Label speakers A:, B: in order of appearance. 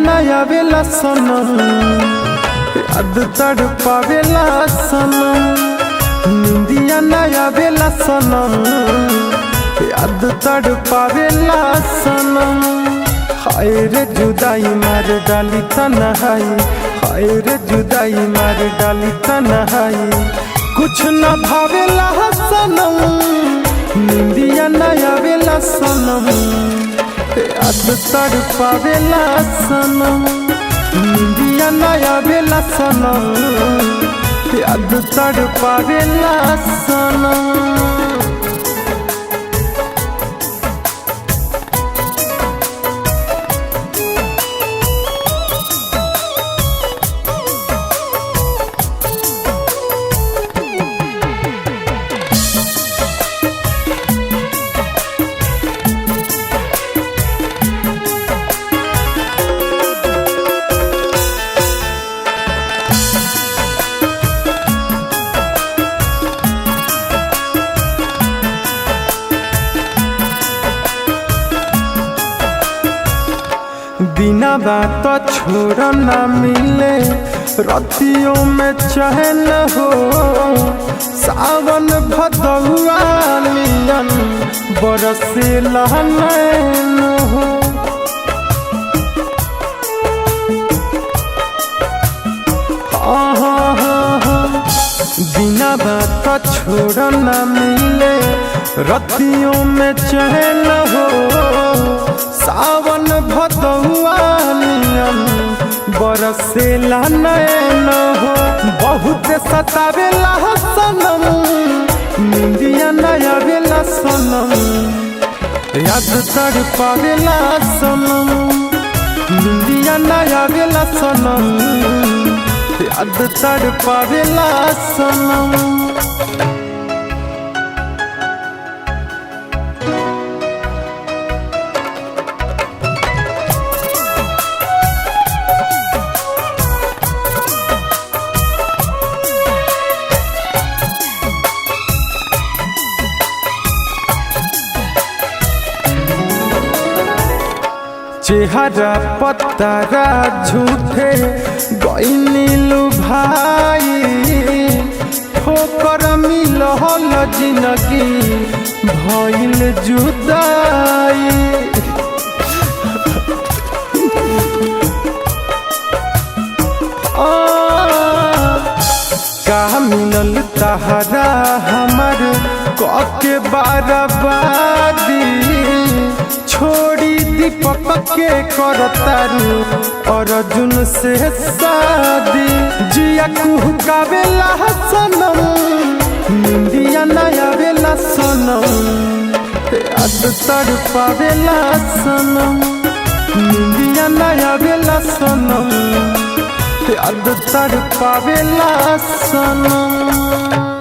A: नया बेला सनम, याद तड़पावेला सनम। निंदिया नया बेला सनम, याद तड़पावेला सनम। हाय रे जुदाई मार डाली तन्हाई, हाय रे जुदाई मार डाली तन्हाई। कुछ न भावेला सनम, निंदिया नया बेला सनम, याद तड़पावेला सनम। निंदिया नया बेला सनम, याद तड़पावेला सनम। बिना बात छोड़ न मिले रतियों में चैन हो। सावन भदौआ नियन बरसेला नैन हो। बिना बात छोड़ न मिले रतियों में चैन हो। सावन भदौआ नियन बरसेला नैन हो। बहुत सतावेला सनम, निंदिया नया बेला सनम, याद तड़पावेला सनम। निंदिया नया बेला सनम, याद तड़पावेला सनम। चेहरा पत्तरा झूठे गइनीलु भाई। ठोकर मिलल जिंदगी भइल जुदाई। का मिलल तहरा हमर कके बर्बादी। छोड़ी दीपक के करतारू अर्जुन से शादी। जिया कुहकावेला सनम, निंदिया नया बेला सनम, याद तड़पावेला सनम। निंदिया नया बेला सनम, याद तड़पावेला सनम।